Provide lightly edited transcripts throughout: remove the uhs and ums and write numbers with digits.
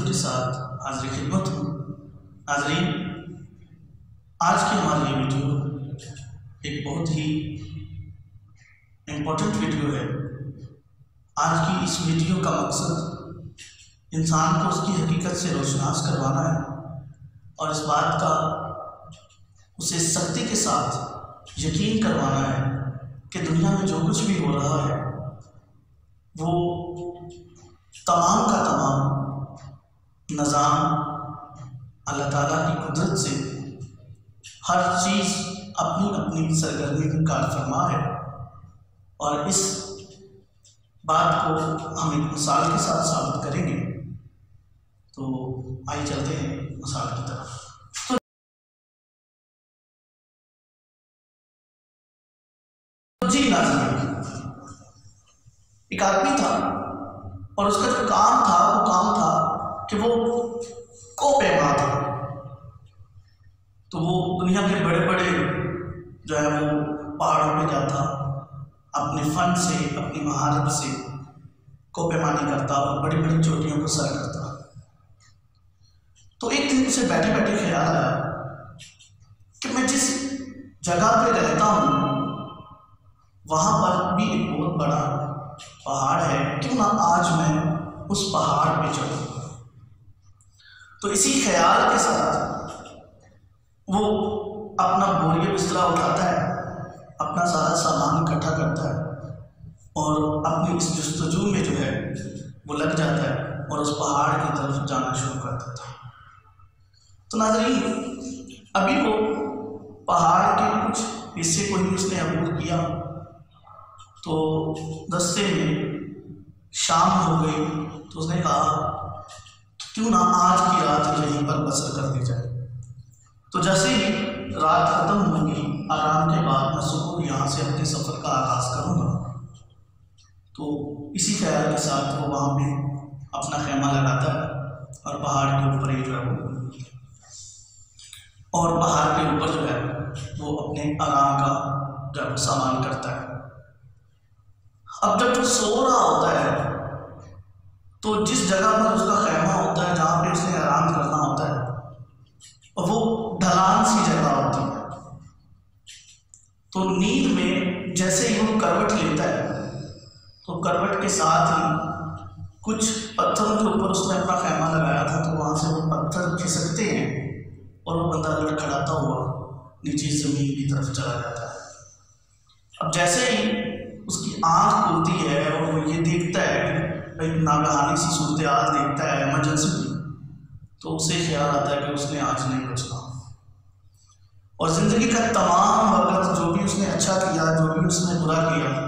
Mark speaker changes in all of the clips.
Speaker 1: کے ساتھ حاضر خدمت ہوں۔ ناظرین، آج کی ہماری یہ ویڈیو ایک بہت ہی امپورٹنٹ ویڈیو ہے۔ آج کی اس ویڈیو کا مقصد انسان کو اس کی حقیقت سے روشناس کروانا ہے اور اس بات کا اسے سختی کے ساتھ یقین کروانا ہے کہ دنیا میں جو کچھ بھی ہو رہا ہے وہ تمام کا تمام نظام اللہ تعالیٰ کی قدرت سے ہر چیز اپنی اپنی سرگرمی میں کار فرما ہے، اور اس بات کو ہم ایک مثال کے ساتھ ثابت کریں گے۔ تو آئیے چلتے ہیں مثال کی طرف۔ جی ناظرین، ایک آدمی تھا اور اس کا جو کام تھا کہ وہ کوپیما تھا۔ تو وہ دنیا کے بڑے بڑے جو ہے وہ پہاڑوں پہ جاتا، اپنے فن سے اپنی مہارت سے کوپیمانی کرتا اور بڑی بڑی چوٹیوں کو سر کرتا۔ تو ایک دن اسے بیٹھے بیٹھے خیال آیا کہ میں جس جگہ پہ رہتا ہوں وہاں پر بھی ایک بہت بڑا پہاڑ ہے، کیوں نہ آج میں اس پہاڑ پہ چڑھوں۔ تو اسی خیال کے ساتھ وہ اپنا بوریہ بستر اٹھاتا ہے، اپنا سارا سامان اکٹھا کرتا ہے اور اپنی اس جستجو میں جو ہے وہ لگ جاتا ہے اور اس پہاڑ کی طرف جانا شروع کر دیتا ہے۔ تو ناظرین، ابھی وہ پہاڑ کے کچھ حصے کو ہی اس نے عبور کیا تو رستے میں شام ہو گئی۔ تو اس نے کہا کیوں نہ آج کی رات یہیں پر بسر کر دی جائے۔ تو جیسے ہی رات ختم ہوگی، آرام کے بعد میں صبح یہاں سے اپنے سفر کا آغاز کروں گا۔ تو اسی خیال کے ساتھ وہ وہاں پہ اپنا خیمہ لگاتا ہے اور پہاڑ کے اوپر ہی جو ہے اور پہاڑ کے اوپر جو ہے وہ اپنے آرام کا جو ہے سامان کرتا ہے۔ اب جب وہ سو رہا ہوتا ہے تو جس جگہ پر اس کا خیمہ ہوتا ہے، جہاں پہ اس نے آرام کرنا ہوتا ہے، اور وہ ڈھلان سی جگہ ہوتی ہے، تو نیند میں جیسے ہی وہ کروٹ لیتا ہے تو کروٹ کے ساتھ ہی کچھ پتھروں کے اوپر اس نے اپنا خیمہ لگایا تھا، تو وہاں سے وہ پتھر کھسکتے ہیں اور وہ بندہ لڑکھڑاتا ہوا نیچے زمین کی طرف چلا جاتا ہے۔ اب جیسے ہی اس کی آنکھ کھلتی ہے اور وہ یہ دیکھتا ہے کہ ایک ناگہانی سی صورتحال دیکھتا ہے ایمرجنسی کی، تو اسے خیال آتا ہے کہ اس نے آج نہیں بچنا، اور زندگی کا تمام وقت جو بھی اس نے اچھا کیا، جو بھی اس نے برا کیا،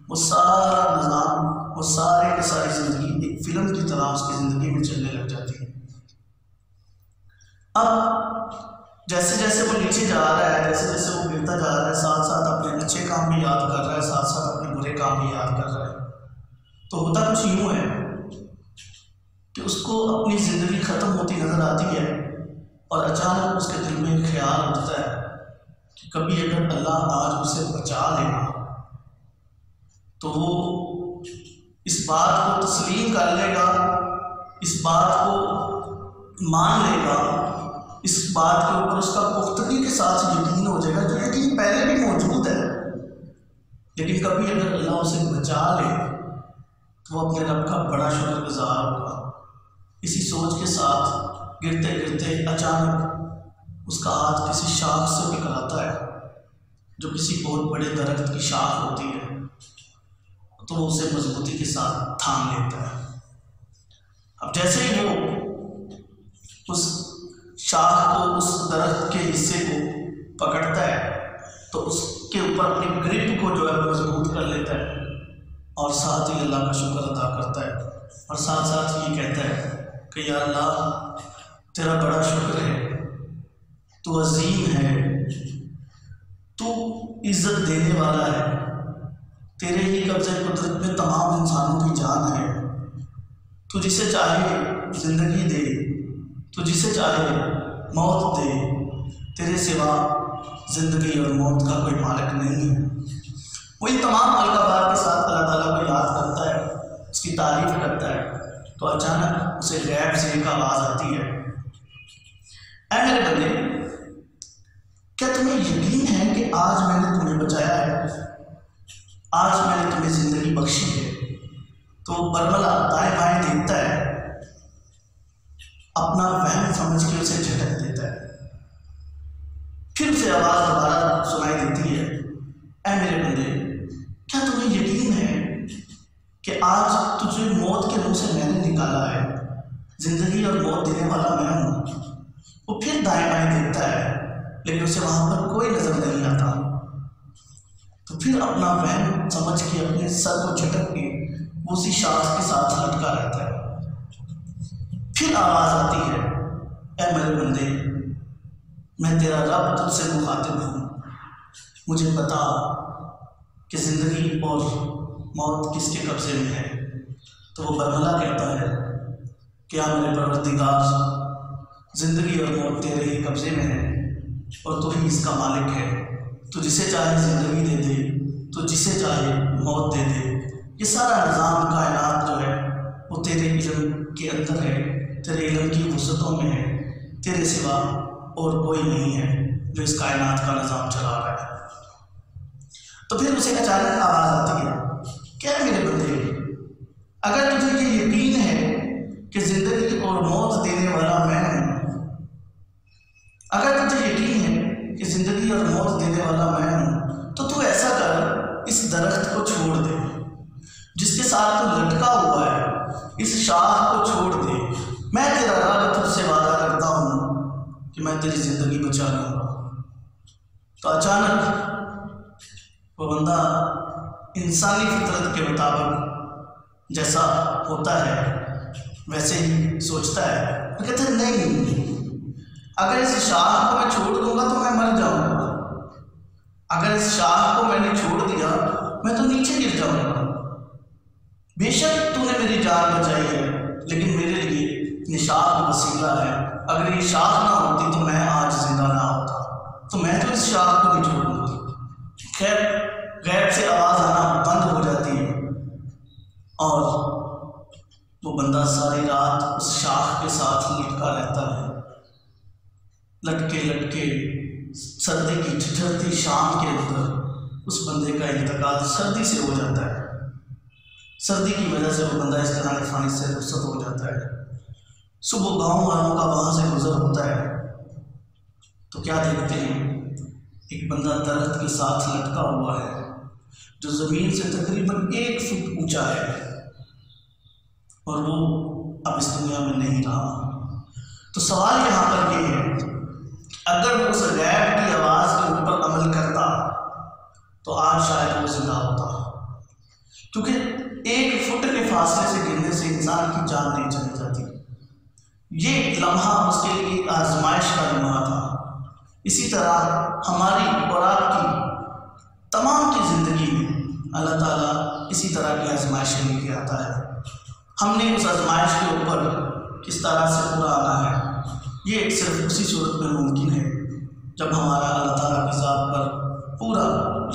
Speaker 1: وہ سارا نظام، وہ سارے کی ساری زندگی ایک فلم کی طرح اس کی زندگی میں چلنے لگ جاتی ہے۔ اب جیسے جیسے وہ نیچے جا رہا ہے، جیسے جیسے وہ گرتا جا رہا ہے، ساتھ ساتھ اپنے اچھے کام بھی یاد کر رہا ہے، ساتھ ساتھ اپنے برے کام بھی یاد کر رہا ہے۔ تو ہوتا کچھ یوں ہے کہ اس کو اپنی زندگی ختم ہوتی نظر آتی ہے، اور اچانک اس کے دل میں ایک خیال اٹھتا ہے کہ کبھی اگر اللہ آج اسے بچا لینا تو وہ اس بات کو تسلیم کر لے گا، اس بات کو مان لے گا، اس بات کے اوپر اس کا پختگی کے ساتھ یقین ہو جائے گا، جو یقین پہلے بھی موجود ہے، لیکن کبھی اگر اللہ اسے بچا لے تو وہ اپنے رب کا بڑا شکر گزار ہوگا۔ اسی سوچ کے ساتھ گرتے گرتے اچانک اس کا ہاتھ کسی شاخ سے ٹکراتا ہے، جو کسی بہت بڑے درخت کی شاخ ہوتی ہے، تو وہ اسے مضبوطی کے ساتھ تھام لیتا ہے۔ اب جیسے ہی وہ اس شاخ کو، اس درخت کے حصے کو پکڑتا ہے تو اس کے اوپر اپنی گرپ کو جو ہے مضبوط کر لیتا ہے، اور ساتھ ہی اللہ کا شکر ادا کرتا ہے، اور ساتھ ساتھ یہ کہتا ہے کہ یا اللہ تیرا بڑا شکر ہے، تو عظیم ہے، تو عزت دینے والا ہے، تیرے ہی قبضہ قدرت میں تمام انسانوں کی جان ہے، تو جسے چاہے زندگی دے، تو جسے چاہے موت دے، تیرے سوا زندگی اور موت کا کوئی مالک نہیں ہے۔ وہی تمام القابات کے ساتھ اللہ تعالیٰ کو یاد کرتا ہے، اس کی تعریف کرتا ہے، تو اچانک اسے غیب سے ایک آواز آتی ہے، اے میرے بندے، کیا تمہیں یقین ہے کہ آج میں نے تمہیں بچایا ہے، آج میں نے تمہیں زندگی بخشی ہے؟ تو برملا دائیں بائیں دیکھتا ہے، اپنا وہم سمجھ کے اسے جھٹک دیتا ہے۔ پھر اسے آواز دوبارہ سنائی دیتی ہے، اے میرے بندے، کیا تمہیں یقین ہے کہ آج تجھے موت کے منہ سے میں نے نکالا ہے، زندگی اور موت دینے والا میں ہوں؟ وہ پھر دائیں بائیں دیکھتا ہے لیکن اسے وہاں پر کوئی نظر نہیں آتا، تو پھر اپنا وہم سمجھ کے اپنے سر کو جھٹک کے وہ اسی شاخ کے ساتھ لٹکا رہتا ہے۔ پھر آواز آتی ہے، اے میرے بندے، میں تیرا رب تجھ سے مخاطب ہوں، مجھے بتا کہ زندگی اور موت کس کے قبضے میں ہے؟ تو وہ برملا کہتا ہے، کیا میرے پروردگار، زندگی اور موت تیرے ہی قبضے میں ہے اور تو ہی اس کا مالک ہے، تو جسے چاہے زندگی دے دے، تو جسے چاہے موت دے دے۔ یہ سارا نظام کائنات جو ہے وہ تیرے علم کے اندر ہے، تیرے علم کی وسعتوں میں ہے، تیرے سوا اور کوئی نہیں ہے جو اس کائنات کا نظام چلا رہا ہے۔ تو پھر اسے اچانک آواز آتی ہے، کیا میرے بندے، اگر تجھے یہ یقین ہے کہ زندگی اور موت دینے والا میں ہوں، اگر تجھے یقین ہے کہ زندگی اور موت دینے والا میں ہوں، تو ایسا کر، اس درخت کو چھوڑ دے جس کے ساتھ تو لٹکا ہوا ہے، اس شاخ کو چھوڑ دے، میں تیرا رب تجھ سے وعدہ کرتا ہوں کہ میں تیری زندگی بچا لوں گا۔ تو اچانک وہ بندہ انسانی فطرت کے مطابق جیسا ہوتا ہے ویسے ہی سوچتا ہے، وہ کہتا ہے نہیں، اگر اس شاخ کو میں چھوڑ دوں گا تو میں مر جاؤں گا، اگر اس شاخ کو میں نے چھوڑ دیا میں تو نیچے گر جاؤں گا، بے شک تو نے میری جان بچائی ہے لیکن میرے لیے یہ شاخ وسیلہ ہے، اگر یہ شاخ نہ ہوتی تو میں آج زندہ نہ ہوتا، تو میں تو اس شاخ کو نہیں چھوڑوں گا۔ خیر، غیب سے آواز آنا بند ہو جاتی ہے اور وہ بندہ ساری رات اس شاخ کے ساتھ لٹکا رہتا ہے، لٹکے لٹکے سردی کی ٹھٹھرتی شام کے اندر اس بندے کا انتقال سردی سے ہو جاتا ہے۔ سردی کی وجہ سے وہ بندہ اس جہان فانی سے رخصت ہو جاتا ہے۔ صبح گاؤں والوں کا وہاں سے گزر ہوتا ہے تو کیا دیکھتے ہیں، ایک بندہ درخت کے ساتھ لٹکا ہوا ہے جو زمین سے تقریباً 1 فٹ اونچا ہے اور وہ اب اس دنیا میں نہیں رہا۔ تو سوال یہاں پر یہ ہے، اگر وہ اس غیب کی آواز کے اوپر عمل کرتا تو آج شاید وہ زندہ ہوتا، کیونکہ 1 فٹ کے فاصلے سے گرنے سے انسان کی جان نہیں چلی جاتی۔ یہ لمحہ اس کے لیے آزمائش کا لمحہ تھا۔ اسی طرح ہماری اور آپ کی تمام کی زندگی میں اللہ تعالیٰ اسی طرح کی آزمائشیں لے کے آتا ہے۔ ہم نے اس آزمائش کے اوپر کس طرح سے پورا آنا ہے، یہ صرف اسی صورت میں ممکن ہے جب ہمارا اللہ تعالیٰ کی ذات پر پورا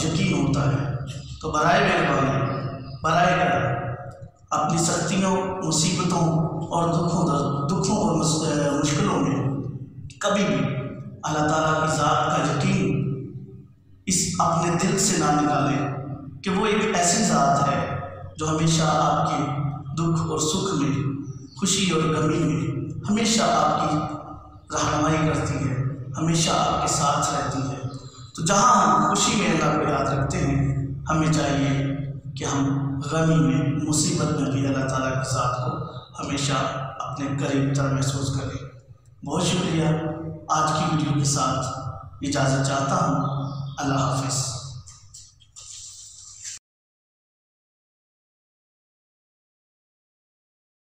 Speaker 1: یقین ہوتا ہے۔ تو برائے مہربانی، برائے کرم، اپنی سختیوں، مصیبتوں اور دکھوں اور مشکلوں میں کبھی بھی اللہ تعالیٰ کی ذات کا یقین اس اپنے دل سے نہ نکالیں کہ وہ ایک ایسی ذات ہے جو ہمیشہ آپ کے دکھ اور سکھ میں، خوشی اور غمی میں ہمیشہ آپ کی رہنمائی کرتی ہے، ہمیشہ آپ کے ساتھ رہتی ہے۔ تو جہاں ہم خوشی میں اللہ کو یاد رکھتے ہیں، ہمیں چاہیے کہ ہم غمی میں، مصیبت میں بھی اللہ تعالیٰ کی ذات کو ہمیشہ اپنے قریب تر محسوس کریں۔ بہت شکریہ، آج کی ویڈیو کے ساتھ اجازت چاہتا ہوں، اللہ حافظ۔